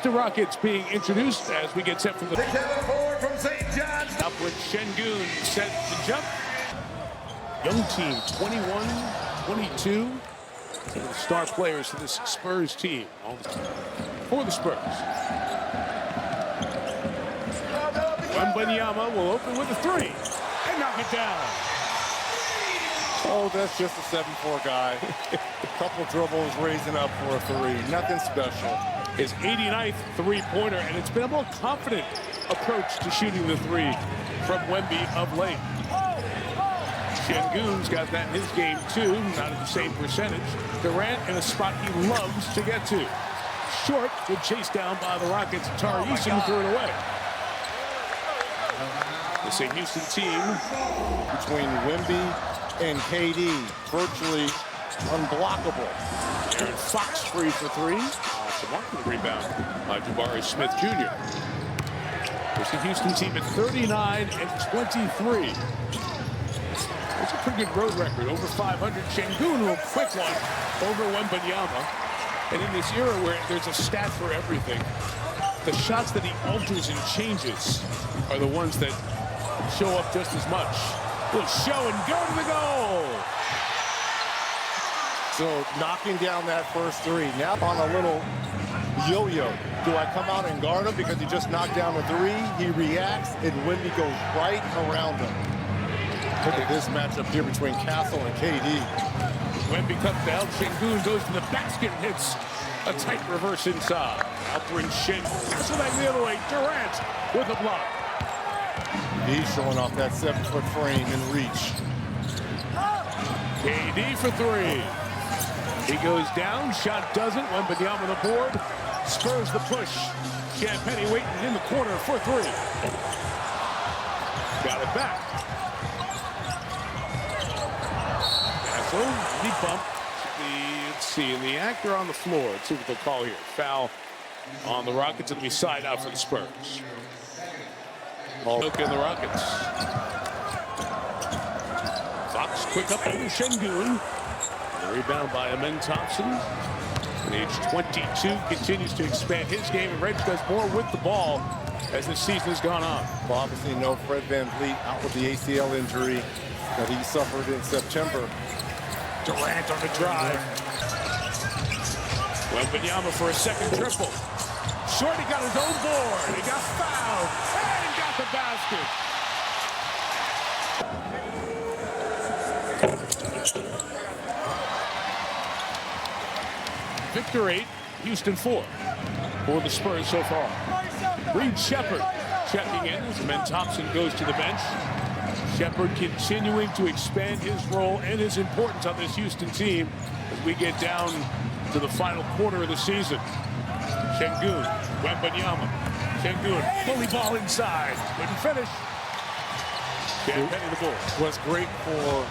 Houston Rockets being introduced as we get set for the forward from St. John's. up with Şengün set to jump. Young team, 21, 22. Some of the star players for this Spurs team. For the Spurs. Wembanyama will open with a three and knock it down. Oh, that's just a 7'4" guy. A couple dribbles, raising up for a three. Nothing special. His 89th three-pointer, and it's been a more confident approach to shooting the three from Wemby of late. Şengün's got that in his game, too. Not at the same percentage. Durant in a spot he loves to get to. Short, good chase down by the Rockets. Tari Eason threw it away. The St. Houston team between Wemby and KD, virtually unblockable. Aaron Fox free for three. Awesome rebound by Jabari Smith Jr. There's the Houston team at 39 and 23. It's a pretty good road record, over 500. Şengün, a quick one over Wembanyama. And in this era where there's a stat for everything, the shots that he alters and changes are the ones that show up just as much. Will show and go to the goal. So knocking down that first three. Now on a little yo-yo. Do I come out and guard him because he just knocked down a three? He reacts, and Wemby goes right around him. Look at this matchup here between Castle and KD. Wemby cuts down. Şengün goes to the basket and hits a tight reverse inside. Out brings Şengün. Castle back the other way. Durant with a block. He's showing off that 7-foot frame and reach. KD for three. He goes down. Shot doesn't. Wembanyama on the board. Spurs the push. Champagnie waiting in the corner for three. Got it back. Castle, deep bump. Let's see, and the actor on the floor. Let's see what they'll call here. Foul on the Rockets. It'll be side out for the Spurs. Look in the Rockets. Fox quick up over Şengün. Rebound by Amen Thompson. At age 22, continues to expand his game, and Reg does more with the ball as this season has gone on. Well, obviously, no Fred VanVleet out with the ACL injury that he suffered in September. Durant on the drive. Wembanyama for a second triple. Shorty got his own board. He got fouled and got the basket. Victor 8, Houston 4 for the Spurs so far. Reed Shepherd checking in as Amen Thompson goes to the bench. Shepherd continuing to expand his role and his importance on this Houston team as we get down to the final quarter of the season. Şengün, Wembanyama. Şengün, fully ball inside. Couldn't finish. Champagnie the ball. What's great for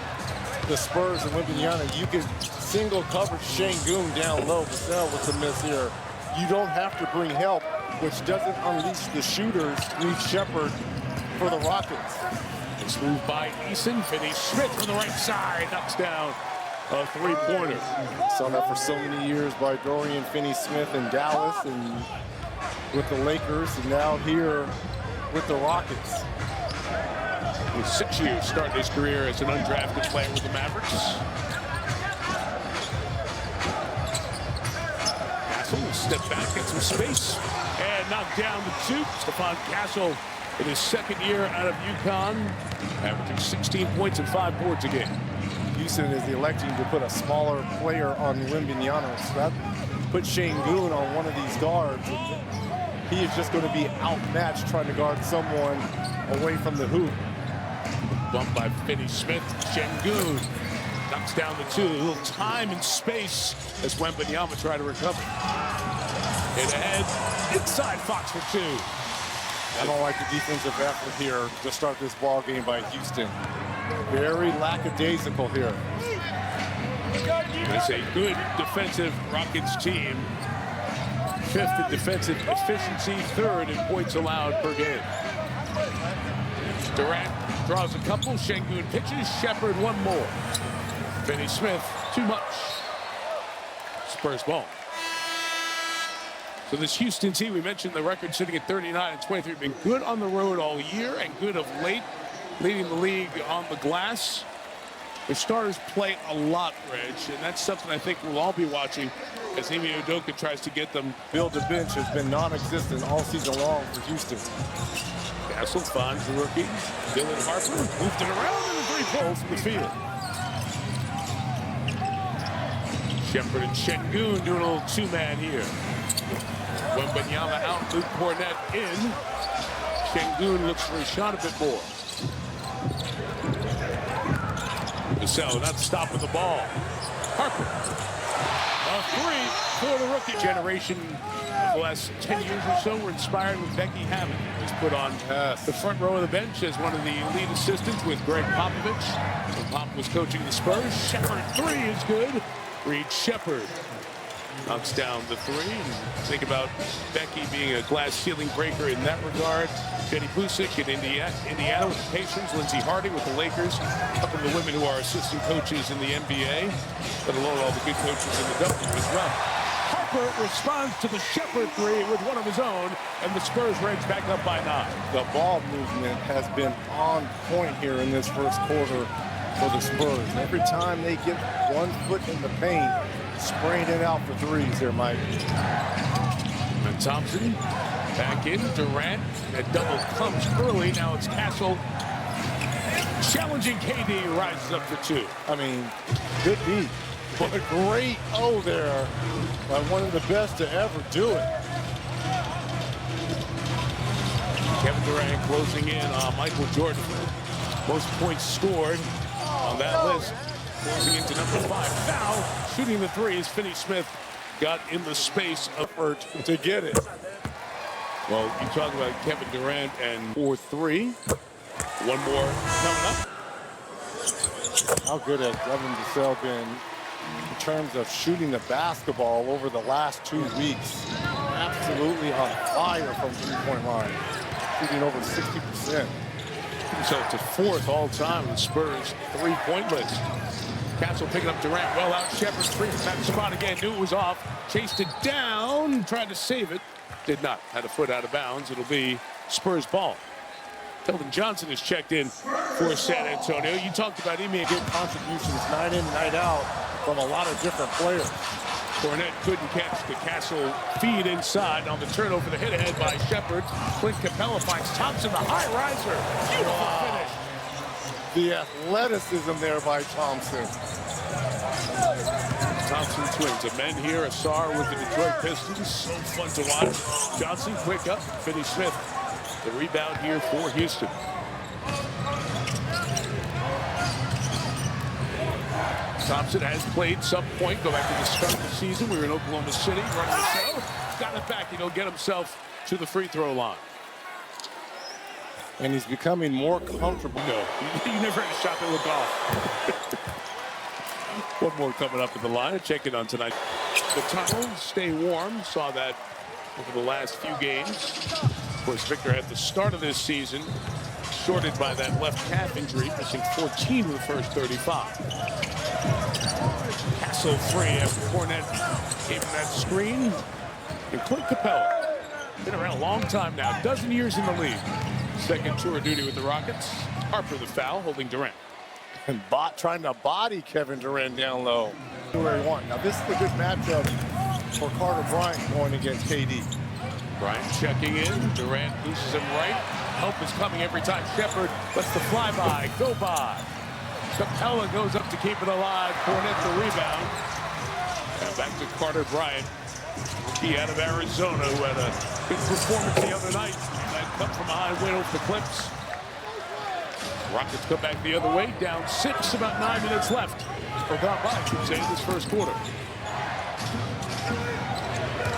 the Spurs and Wembanyama, you can single coverage Şengün down low, but now with the miss here, you don't have to bring help, which doesn't unleash the shooters. Reed Shepherd for the Rockets. It's moved by Eason. Finney Smith from the right side knocks down a three-pointer. Saw that for so many years by Dorian Finney-Smith in Dallas and with the Lakers, and now here with the Rockets. With 6 years starting his career as an undrafted player with the Mavericks. Castle will step back, get some space, and knock down the two. Stephon Castle in his second year out of UConn, averaging 16 points and 5 boards a game. Houston is electing to put a smaller player on Wembanyama, so that puts Şengün on one of these guards. He is just going to be outmatched trying to guard someone away from the hoop. Bumped by Finney-Smith. Şengün knocks down the two. A little time and space as Wembanyama try to recover. Hit ahead, inside Fox for two. I don't like the defensive effort here to start this ball game by Houston. Very lackadaisical here. It's a good defensive Rockets team. 5th in defensive efficiency, 3rd in points allowed per game. Durant draws a couple. Şengün pitches. Shepherd one more. Finney-Smith too much. Spurs ball. So this Houston team, we mentioned the record sitting at 39-23, been good on the road all year and good of late, leading the league on the glass. The starters play a lot, Reg, and that's something I think we'll all be watching as Ime Udoka tries to get them. Build the bench has been non-existent all season long for Houston. Castle finds the rookie. Dylan Harper moved it around and the three-points from the field. Shepard and Şengün doing a little two-man here. Wembanyama out, Luke Cornett in. Şengün looks for a shot a bit more. Vassell not stopping the ball. Harper. A three for the rookie. Generation of the last 10 years or so were inspired with Becky Hammond. He's put on the front row of the bench as one of the lead assistants with Greg Popovich. When Pop was coaching the Spurs. Shepard three is good. Reed Shepard knocks down the three. And think about Becky being a glass ceiling breaker in that regard. Jenny Busick in Indiana with the Pacers. Lindsey Harding with the Lakers. A couple of the women who are assistant coaches in the NBA. Let alone all the good coaches in the W as well. Harper responds to the Shepard three with one of his own, and the Spurs range back up by 9. The ball movement has been on point here in this first quarter for the Spurs. Every time they get 1 foot in the paint, spraying it out for threes there, Mike. And Thompson back in. Durant. That double comes early. Now it's Castle. Challenging KD, rises up for 2. I mean, good beat. But a great O there by one of the best to ever do it. Kevin Durant closing in on Michael Jordan. Most points scored on that list. Closing into number 5. Foul. Shooting the threes. Finney-Smith got in the space of effort to get it. Well, you talk about Kevin Durant and 4-3. One more coming up. How good has Devin Vassell been in terms of shooting the basketball over the last 2 weeks? Absolutely on fire from three-point line. Shooting over 60%. So to 4th all-time in the Spurs three-point list. Castle picking up Durant. Well out. Shepard free from that spot again. Knew it was off. Chased it down. Tried to save it. Did not. Had a foot out of bounds. It'll be Spurs ball. Keldon Johnson is checked in for San Antonio. You talked about Ime. Good contributions night in, night out from a lot of different players. Cornett couldn't catch the Castle feed inside on the turnover. The hit ahead by Shepard. Clint Capella finds Thompson, the high riser. Beautiful finish. The athleticism there by Thompson. Thompson twins. A men here, Asar with the Detroit Pistons. So fun to watch. Johnson quick up. Finney-Smith. The rebound here for Houston. Thompson has played some point. Go back to the start of the season. We were in Oklahoma City running the show. Got it back. He'll get himself to the free throw line. And he's becoming more comfortable. No, you never had a shot that looked off. One more coming up at the line. Check it on tonight. The tunnel, stay warm. Saw that over the last few games. Of course, Victor had the start of this season shorted by that left calf injury, missing 14 of the first 35. Castle three after Cornett gave him that screen. And Clint Capella, been around a long time now, 12 years in the league. Second tour of duty with the Rockets. Harper the foul, holding Durant. And Bot trying to body Kevin Durant down low. Where he wants. Now this is a good matchup for Carter Bryant going against KD. Bryant checking in. Durant looses him right. Help is coming every time. Shepard lets the flyby go by. Capella goes up to keep it alive. Cornett the rebound. And back to Carter Bryant. He out of Arizona who had a good performance the other night. That come from behind win over the Clips. Rockets come back the other way, down 6, about 9 minutes left. Or gone by, I should say, in this first quarter.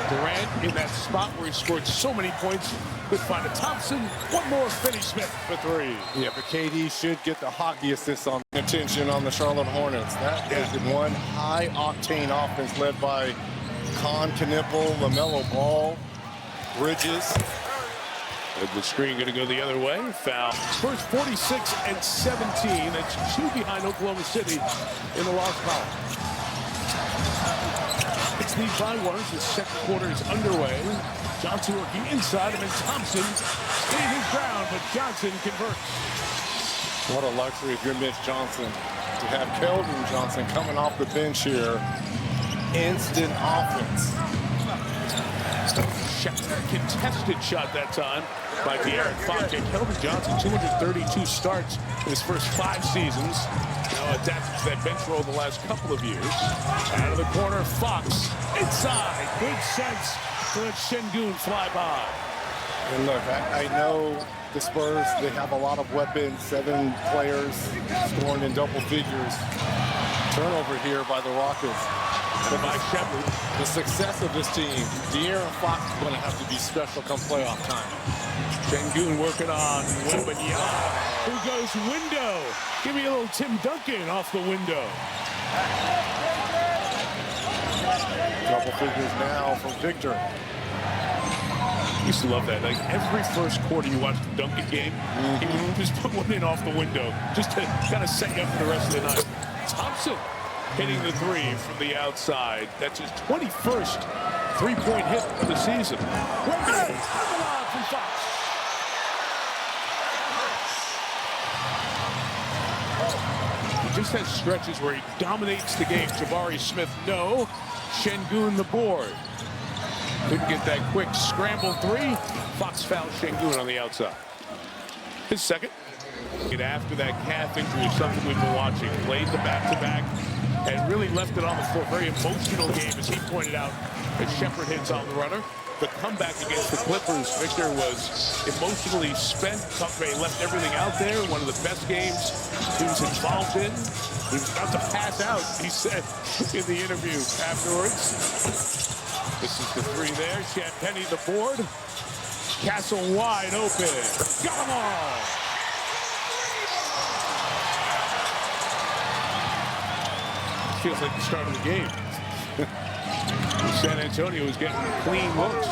Durant in that spot where he scored so many points. Could find a Thompson. One more, Finney-Smith for 3. Yeah, but KD should get the hockey assist on attention on the Charlotte Hornets. That is one high-octane offense led by Knipple, LaMelo Ball, Bridges. And the screen going to go the other way. Foul. Spurs 46-17. That's 2 behind Oklahoma City in the loss column. lead by one as the second quarter is underway. Johnson working inside, and then Thompson stayed his ground, but Johnson converts. What a luxury if you're Mitch Johnson to have Keldon Johnson coming off the bench here. Instant offense. Contested shot that time by De'Aaron Fox. Keldon Johnson, 232 starts in his first 5 seasons. Now adapted to that bench role the last couple of years. Out of the corner, Fox inside. Good sense to let Şengün fly by. And look, I know the Spurs, they have a lot of weapons, 7 players scoring in double figures. Turnover here by the Rockets. But by Shepard. The success of this team, De'Aaron Fox is going to have to be special come playoff time. Şengün working on Wembanyama, who goes window. Give me a little Tim Duncan off the window. Double figures now from Victor. Used to love that. Like every first quarter you watch the Duncan game, he would just put one in off the window just to kind of set you up for the rest of the night. Thompson hitting the 3 from the outside. That's his 21st three-point hit of the season. Wemby from Fox. He just has stretches where he dominates the game. Jabari Smith, no. Şengün the board. Couldn't get that quick scramble 3. Fox fouls Şengün on the outside. His second. After that calf injury is something we've been watching. Played the back-to-back and really left it on the floor. Very emotional game, as he pointed out, as Shepard hits on the runner. The comeback against the Clippers, Victor was emotionally spent. Tucker left everything out there. One of the best games he was involved in. He was about to pass out, he said in the interview afterwards. This is the 3 there. Champagny the board. Castle wide open. Got them all. Feels like the start of the game. San Antonio is getting clean looks.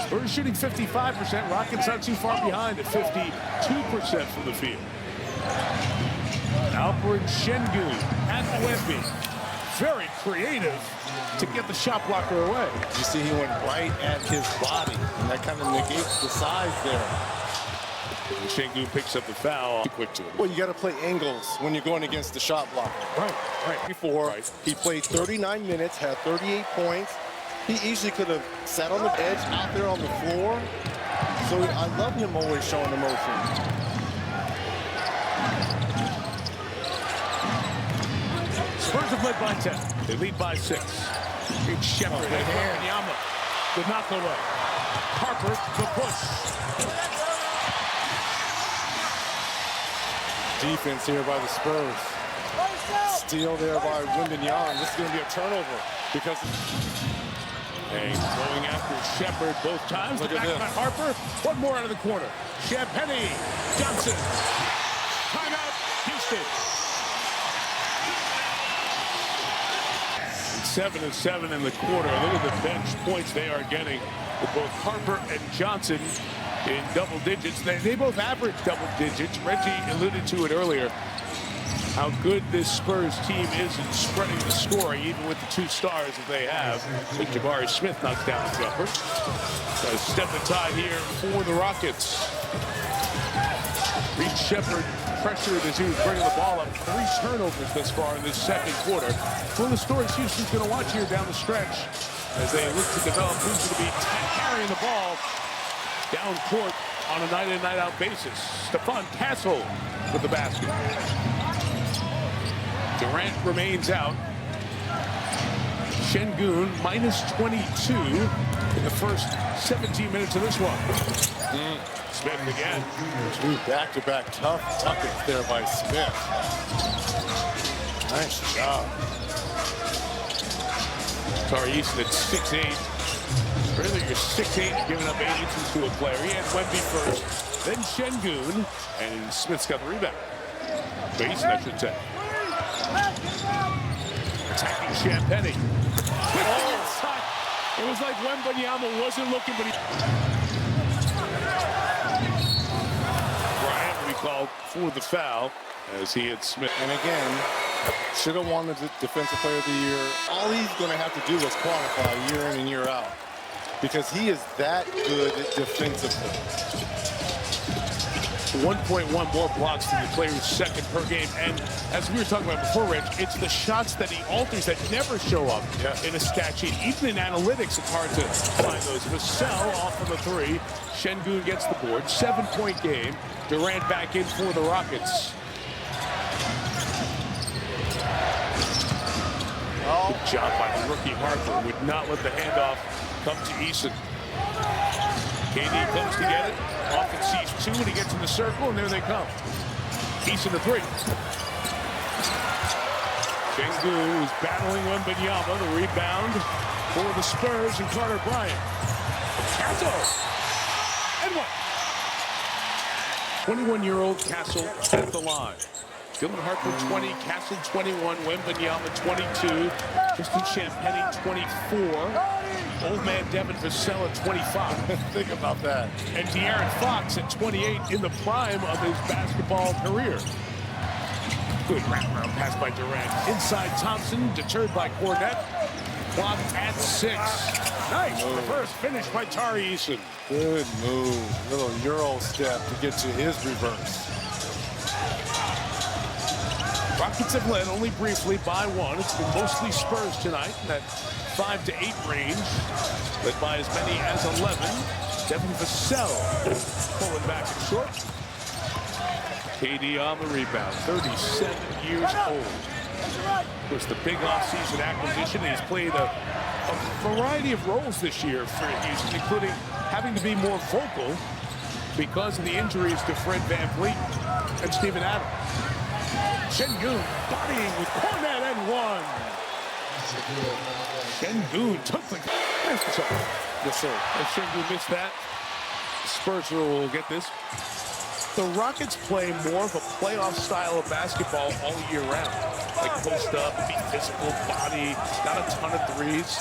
Spurs shooting 55%. Rockets not too far behind at 52% from the field. Alperen Şengün and Wemby. Very creative to get the shot blocker away. You see he went right at his body, and that kind of negates the size there. And Şengün picks up the foul. Quick to him. Well, you got to play angles when you're going against the shot blocker. Right. Before, he played 39 minutes, had 38 points. He easily could have sat on the edge out there on the floor. So I love him always showing emotion. Spurs have led by 10. They lead by 6. Big Shepard and Wembanyama did not go away. Harper, the push. Defense here by the Spurs. Steal there by Wembanyama. This is going to be a turnover because and going after Shepard both times. Look the at back this. by Harper. One more out of the corner. Champagny, Johnson. Timeout, Houston. 7-7 in the quarter. Look at the bench points they are getting with both Harper and Johnson in double digits. They both average double digits. Reggie alluded to it earlier, how good this Spurs team is in spreading the scoring, even with the 2 stars that they have. I think Jabari Smith knocks down the jumper. Step the tide here for the Rockets. Reed Shepard pressured as he was bringing the ball up. 3 turnovers thus far in this second quarter. One of the stories Houston's going to watch here down the stretch as they look to develop who's going to be carrying the ball down court on a night-in, night-out basis. Stephon Castle with the basket. Durant remains out. Şengün minus 22 in the first 17 minutes of this one. Smith again. 2 back-to-back tough buckets there by Smith. Nice job. Tari Eason at 6'8". Really, you're 6'8", you're giving up 8 inches to a player. He had Wemby first, then Şengün, and Smith's got the rebound. So Eason, I should say. Attacking Champagny. It was like Wembanyama wasn't looking, but he... Bryant will be called for the foul as he hit Smith. And again, Should have won the Defensive Player of the Year. All he's going to have to do is qualify year in and year out because he is that good defensively. 1.1 more blocks than the player's second per game. And as we were talking about before, Rich, it's the shots that he alters that never show up in a stat sheet. Even in analytics, it's hard to find those. Vassell off of the three. Şengün gets the board. 7-point game. Durant back in for the Rockets. Good job by the rookie Harper. Would not let the handoff come to Eason. KD comes to get it. Often sees two when he gets in the circle, and there they come. Eason the three. Şengün is battling Wembanyama. The rebound for the Spurs and Carter Bryant. Castle. And one. 21-year-old Castle at the line. Dylan Harper 20, Castle 21, Wembanyama 22, Tristan Champagnie 24, old man Devin Vassell at 25. Think about that. And De'Aaron Fox at 28 in the prime of his basketball career. Good wraparound pass by Durant. Inside Thompson, deterred by Cornette. Clock at 6. Nice reverse finish by Tari Eason. Good move. Little Euro step to get to his reverse. Rockets have led only briefly by 1. It's been mostly Spurs tonight in that 5 to 8 range. Led by as many as 11. Devin Vassell pulling back and short. KD on the rebound, 37 years old. Of course, the big offseason acquisition. He's played a variety of roles this year for Houston, including having to be more vocal because of the injuries to Fred VanVleet and Steven Adams. Şengün bodying with Cornette and one. Şengün took the... Yes, sir. If Şengün missed that, Spurs will get this. The Rockets play more of a playoff style of basketball all year round. Like post up, be physical, body, not a ton of threes.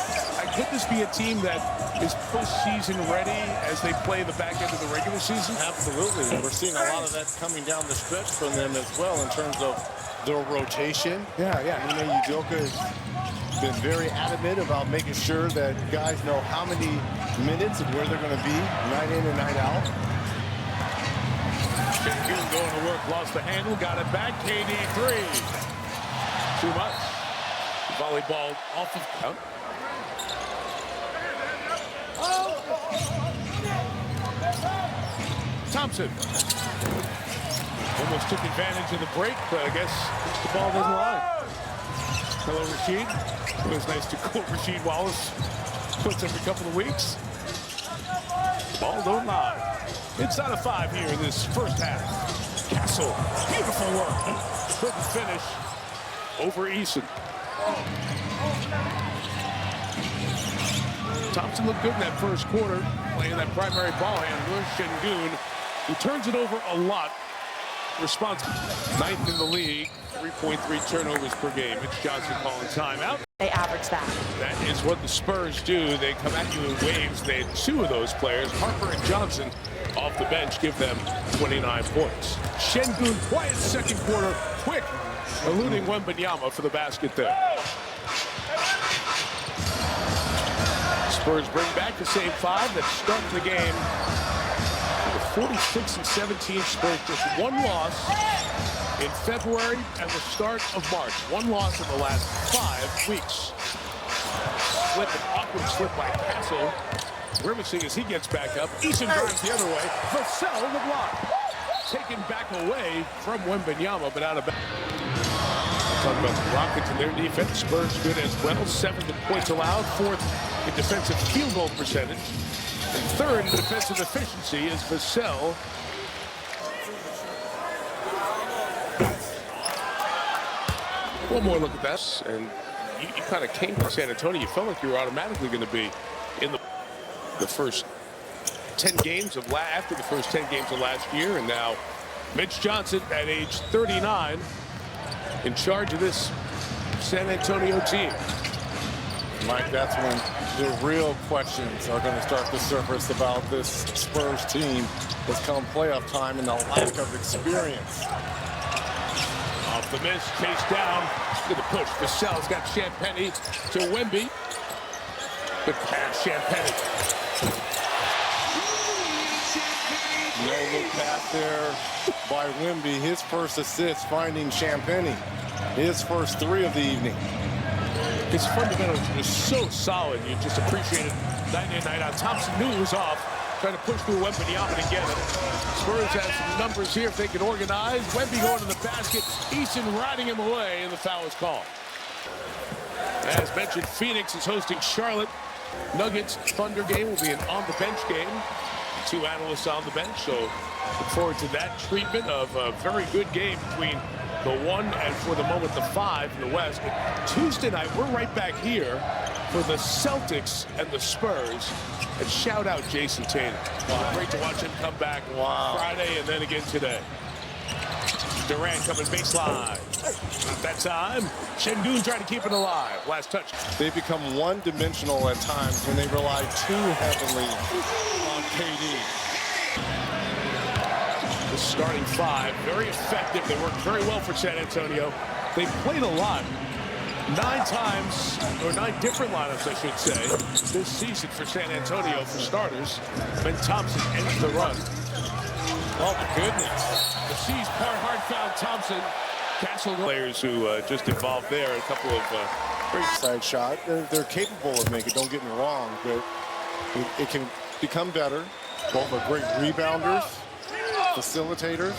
Could this be a team that is postseason ready as they play the back end of the regular season? Absolutely. We're seeing a lot of that coming down the stretch from them as well in terms of their rotation. Yeah. Udoka has been very adamant about making sure that guys know how many minutes and where they're going to be night in and night out. Şengün going to work, lost the handle, got it back. KD 3. Too much. Volleyball off of count. Thompson almost took advantage of the break, but I guess the ball doesn't lie. Hello, Rasheed. It was nice to quote Rasheed Wallace once every couple of weeks. The ball don't lie. Inside of 5 here in this first half. Castle, beautiful work. Couldn't finish over Eason. Thompson looked good in that first quarter, playing that primary ball handler, Şengün, who turns it over a lot. Responsible. 9th in the league, 3.3 turnovers per game. Mitch Johnson calling timeout. They average that. That is what the Spurs do. They come at you in waves. They had 2 of those players, Harper and Johnson, off the bench, give them 29 points. Şengün, quiet second quarter, quick, eluding Wembanyama for the basket there. Spurs bring back the same 5 that start the game. The 46-17 Spurs, just 1 loss in February and the start of March. 1 loss in the last 5 weeks. Slip, an awkward slip by Castle. Grimacing as he gets back up. Eason drives the other way. Vassell the block. Taken back away from Wembanyama, but out of bounds. Talk about the Rockets and their defense. Spurs good as well. 7th in points allowed. 4th in defensive field goal percentage. And 3rd in defensive efficiency is Vassell. One more look at this, and you kind of came to San Antonio. You felt like you were automatically going to be in the first 10 games of after the first 10 games of last year, and now Mitch Johnson at age 39 in charge of this San Antonio team. Mike, that's when the real questions are going to start to surface about this Spurs team that's come playoff time and the lack of experience. Off the miss, chased down. Look at the push. Vassell's got Champagny to Wemby. Good pass, Champagny. No look pass there by Wemby. His first assist finding Champagny. His first 3 of the evening. His fundamentals are so solid. You just appreciate it night in, night out. Thompson knew he was off. Trying to push through Wembanyama to get it. Spurs have some numbers here if they can organize. Wemby going to the basket. Easton riding him away, and the foul is called. As mentioned, Phoenix is hosting Charlotte. Nuggets Thunder game will be an on-the-bench game. 2 analysts on the bench, so look forward to that treatment of a very good game between the 1 and, for the moment, the 5 in the West. But Tuesday night, we're right back here for the Celtics and the Spurs. And shout out Jason Tatum. Great to watch him come back Friday and then again today. Durant coming baseline. Not that time. Şengün trying to keep it alive. Last touch. They become one-dimensional at times when they rely too heavily on KD. The starting 5, very effective. They worked very well for San Antonio. They played a lot. 9 times, or 9 different lineups, I should say, this season for San Antonio, for starters. Ben Thompson ends the run. Oh, my goodness. The C's part hard foul Thompson. Castle players who just involved there. A couple of great side shot. They're capable of making it, don't get me wrong, but it can become better. Both are great rebounders, facilitators.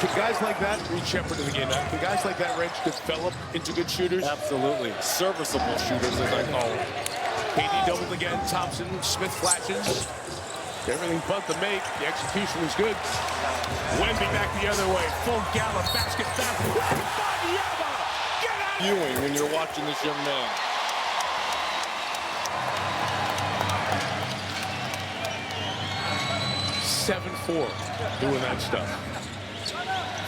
Can guys like that reach Shepard in the game? Can guys like that, Rich, develop into good shooters? Absolutely. Serviceable shooters, as I call it. KD doubled again. Thompson, Smith flashes. Everything but the make. The execution was good. Wemby back the other way. Full gallop. Basket back. Get out! Viewing when you're watching this young man. Doing that stuff.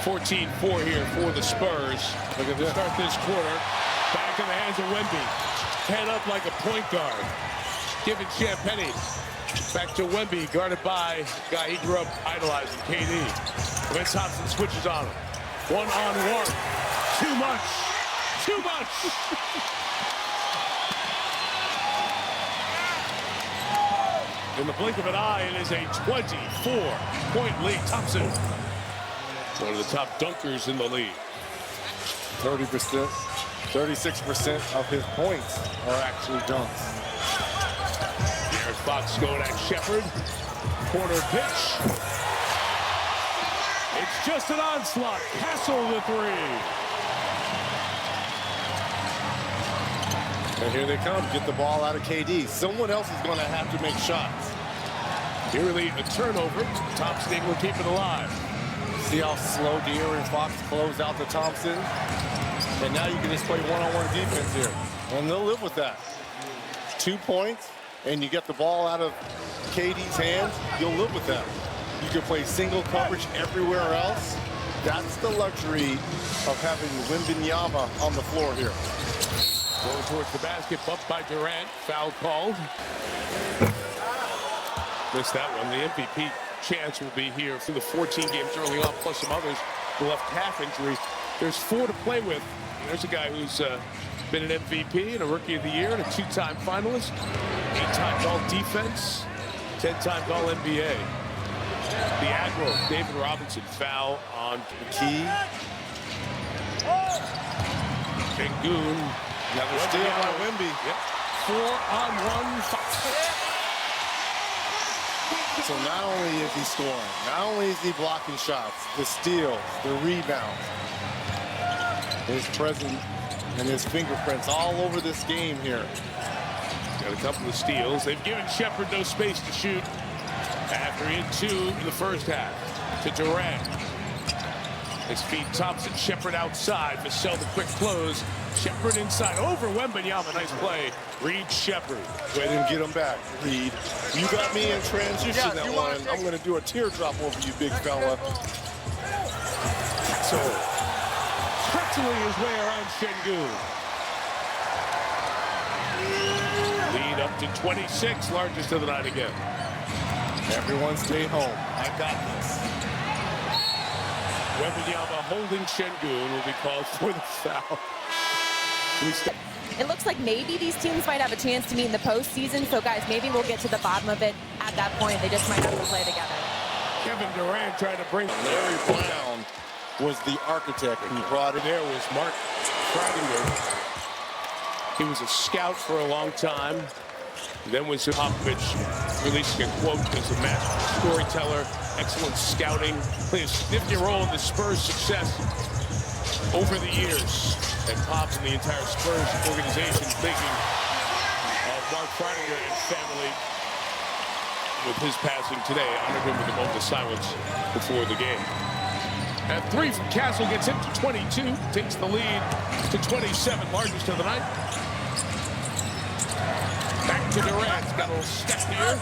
14-4 here for the Spurs. Look at this. Start this quarter. Back in the hands of Wemby. Head up like a point guard. Giving Champagny. Back to Wemby, guarded by a guy he grew up idolizing, KD. Ben Thompson switches on him. 1-on-1. Too much. Too much. In the blink of an eye, it is a 24-point lead. Thompson, one of the top dunkers in the league. 30%, 36% of his points are actually dunks. De'Aaron Fox going at Shepard. Corner pitch. It's just an onslaught. Castle the 3. And here they come. Get the ball out of KD. Someone else is going to have to make shots. Nearly a turnover. Thompson able to keep it alive. See how slow De'Aaron Fox closed out to Thompson? And now you can just play one-on-one defense here. And they'll live with that. 2 points, and you get the ball out of KD's hands, you'll live with that. You can play single coverage everywhere else. That's the luxury of having Wembanyama on the floor here. Going towards the basket, bumped by Durant. Foul called. Missed that one. The MVP chance will be here through the 14 games early on, plus some others who left calf injuries. There's 4 to play with. There's a guy who's been an MVP and a Rookie of the Year and a 2-time finalist, 8-time All-Defense, 10-time All-NBA. The Admiral, David Robinson, foul on Key. Şengün. Another steal by Wemby. Yep. 4-on-1 Fox. So not only is he scoring, not only is he blocking shots, the steals, the rebounds, his presence and his fingerprints all over this game here. Got a couple of steals. They've given Shepard no space to shoot after he had 2 in the first half. To Durant. His feet Thompson. Shepard outside. Vassell the quick close. Shepard inside. Over Wembanyama. Nice play. Reed Shepard. Way to get him back, Reed. You got me in transition that one. I'm going to do a teardrop over you, big fella. So, practically his way around Şengün. Lead up to 26, largest of the night again. Everyone stay home. I got this. Wembanyama holding Şengün will be called for the foul. It looks like maybe these teams might have a chance to meet in the postseason. So, guys, maybe we'll get to the bottom of it at that point. They just might have to play together. Kevin Durant trying to bring Larry Brown was the architect who brought it. There was Mark Fradinger. He was a scout for a long time. Then was Popovich, releasing a quote as a master storyteller, excellent scouting, played a significant role in the Spurs' success over the years. And Pop and the entire Spurs organization thinking of Mark Fradinger and family with his passing today. Honored him with a moment of silence before the game. And 3 from Castle gets him to 22, takes the lead to 27, largest of the night. Back to Durant, got a little step here.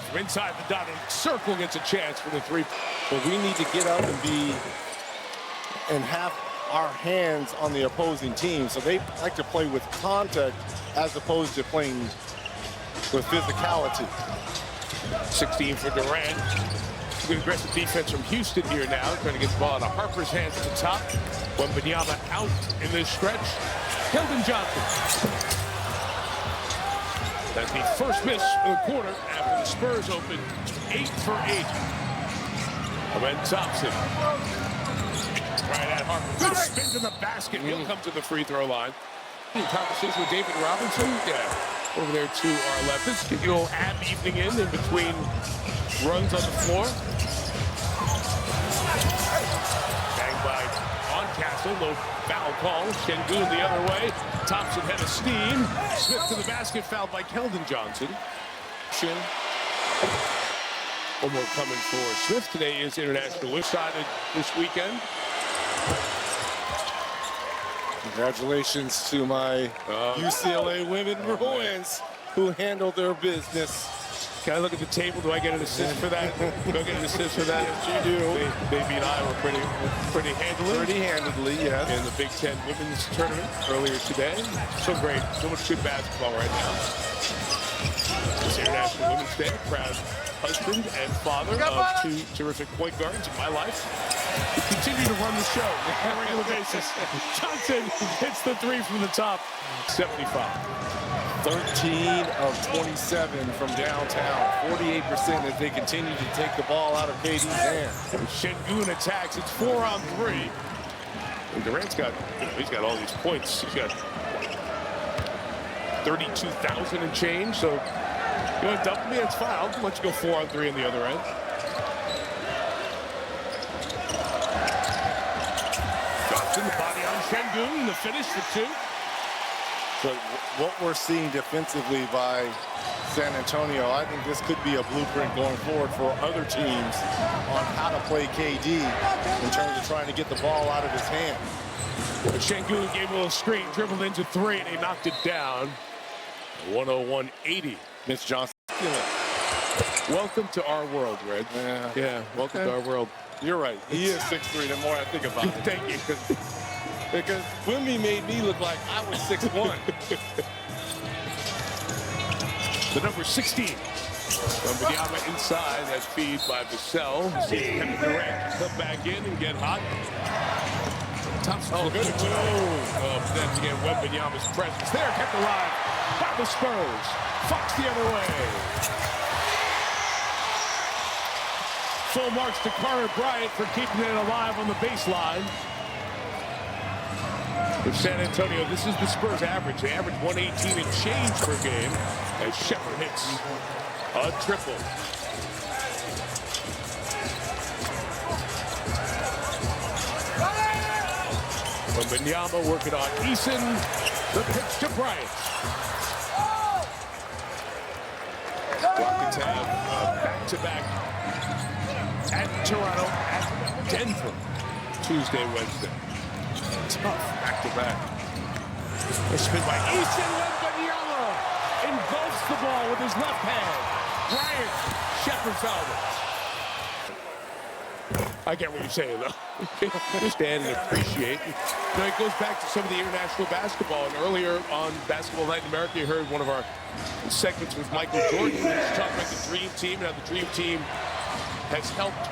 From inside the dotted circle gets a chance for the 3. But we need to get up and have our hands on the opposing team. So they like to play with contact as opposed to playing with physicality. 16 for Durant. Good aggressive defense from Houston here now. Trying to get the ball out of Harper's hands at the top. Wembanyama out in this stretch. Keldon Johnson. That's the first miss of the quarter after the Spurs opened 8 for 8. And then Thompson. Right at Harper. Good spin to the basket. He'll come to the free throw line. Conversation with David Robinson. Yeah, over there to our left. Let's get you all ab evening in between runs on the floor. Bang by on Castle. Low foul call. Şengün the other way. Thompson head of steam. Smith to the basket. Fouled by Keldon Johnson. One more coming for Smith. Today is International Women's Decided this weekend. Congratulations to my UCLA women Bruins who handled their business. Can I look at the table? Do I get an assist for that? Do I get an assist for that? Yes, you do. They beat Iowa pretty handily. Pretty handedly, yes. In the Big Ten Women's Tournament earlier today. So great. So much good basketball right now. It's International Women's Day. Proud husband and father of 2 terrific point guards in my life. We continue to run the show on a regular basis. Johnson hits the 3 from the top. 75. 13 of 27 from downtown. 48% as they continue to take the ball out of KD's hand. Şengün attacks. It's 4 on 3. And Durant's got, he's got all these points. He's got 32,000 and change. So you want to double me? That's fine. I'll let you go 4 on 3 on the other end. Johnson, the body on Şengün. The finish for 2. But what we're seeing defensively by San Antonio, I think this could be a blueprint going forward for other teams on how to play KD in terms of trying to get the ball out of his hand. Şengün gave a little screen, dribbled into 3, and he knocked it down. 101-80. Miss Johnson. Welcome to our world, Red. Yeah, welcome to our world. You're right. He is 6'3", the more I think about it. Thank you. Because Wimby made me look like I was 6'1". The number 16. Wembanyama inside. That feed by Vassell. See Kevin Durant come back in and get hot. Thompson. Oh, good. Then again, Wembanyama's presence there kept alive by the Spurs. Fox the other way. Full marks to Carter Bryant for keeping it alive on the baseline. With San Antonio, this is the Spurs average. They average 118 and change per game as Shepard hits a triple. Wembanyama working on Eason. The pitch to Bryant. Rockets have back-to-back at Toronto, at Denver, Tuesday, Wednesday. Tough back-to-back. A spin by Easton. Wembanyama engulfs the ball with his left hand. Bryant, Shepard fouled it. I get what you're saying, though. Understand and appreciate. You know, it goes back to some of the international basketball. And earlier on Basketball Night in America, you heard one of our segments with Michael Jordan. He was talking about the Dream Team and how the Dream Team has helped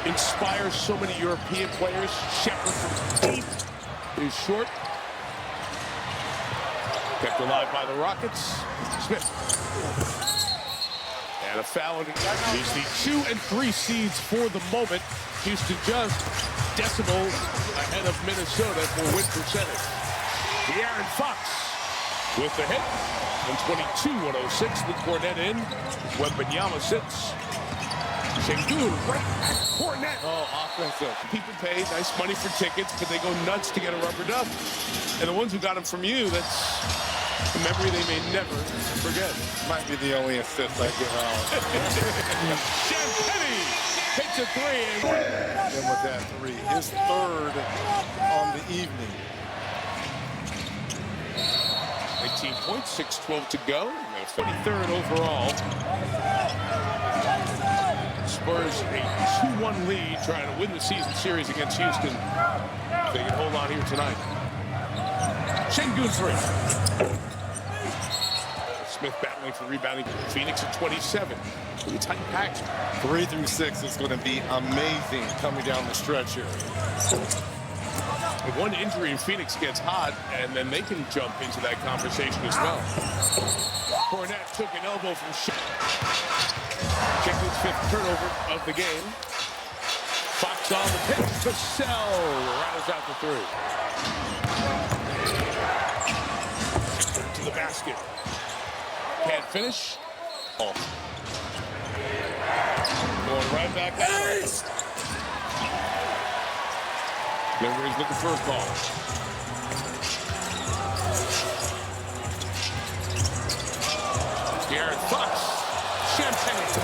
inspires so many European players. Shepard from deep is short. Kept alive by the Rockets. Smith. And a foul. He's the 2 and 3 seeds for the moment. Houston just decimal ahead of Minnesota for win percentage. De'Aaron Fox with the hit. And 22-106 with Cornette in. Wembanyama sits. Sengun right at Cornette. Oh, offensive. People pay nice money for tickets, but they go nuts to get a rubber duck. And the ones who got them from you, that's a memory they may never forget. Might be the only assist I give out. Champagny hits a 3. And with that 3, his 3rd on the evening. 19 points, 6:12 to go. 23rd overall. Spurs a 2-1 lead, trying to win the season series against Houston. They can hold on here tonight. Sengun 3. Smith battling for rebounding. Phoenix at 27. Really tight pack. 3 through 6 is going to be amazing coming down the stretch here. If one injury in Phoenix gets hot, and then they can jump into that conversation as well. Cornette took an elbow from Jenkins' 5th turnover of the game. Fox on the pitch. Vassell rattles out the 3. To the basket. Can't finish. Oh. Going right back out. Everybody's looking for a call. De'Aaron Fox. Champagne.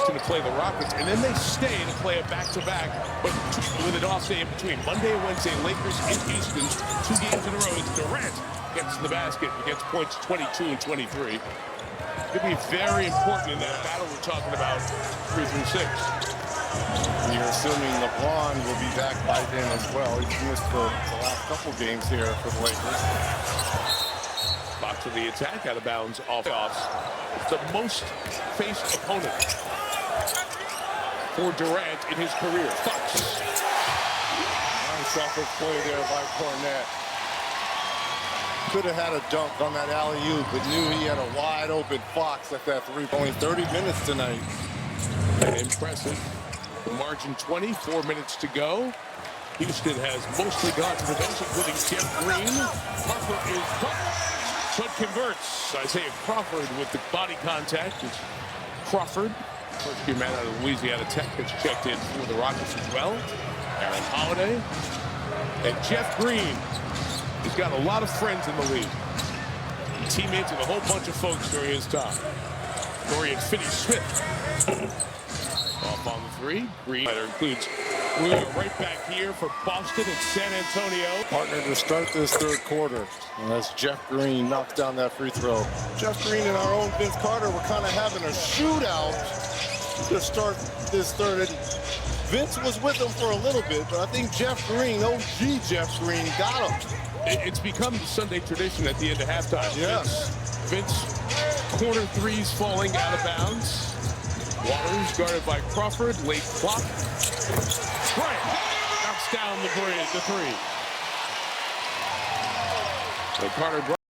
Going to play the Rockets, and then they stay to play a back-to-back, but with an off day in between. Monday and Wednesday, Lakers in Houston, 2 games in a row. As Durant gets to the basket and gets points 22 and 23. Could be very important in that battle we're talking about, 3 through 6. And you're assuming LeBron will be back by then as well. He's missed the last couple games here for the Lakers. Fox to the attack, out of bounds, offs. It's the most faced opponent for Durant in his career. Fox. Nice offensive play there by Cornette. Could have had a dunk on that alley-oop, but knew he had a wide-open Fox at that 3. Only 30 minutes tonight. Impressive. Margin 20, 4 minutes to go. Houston has mostly gone to the bench, including Jeff Green. Crawford is cut, but converts. Isaiah Crawford with the body contact. It's Crawford, first-year man out of Louisiana Tech, has checked in for the Rockets as well. Aaron Holiday and Jeff Green. He's got a lot of friends in the league. He teammates with a whole bunch of folks during his time. Dorian Finney-Smith. Off on the 3. Green includes right back here for Boston and San Antonio. Partner to start this 3rd quarter. And that's Jeff Green knocks down that free throw. Jeff Green and our own Vince Carter were kind of having a shootout to start this 3rd. And Vince was with them for a little bit, but I think Jeff Green, OG Jeff Green, got him. It's become the Sunday tradition at the end of halftime. Yes. Vince corner 3s falling out of bounds. Waters guarded by Crawford. Late clock. Bryant knocks down the 3. The Carter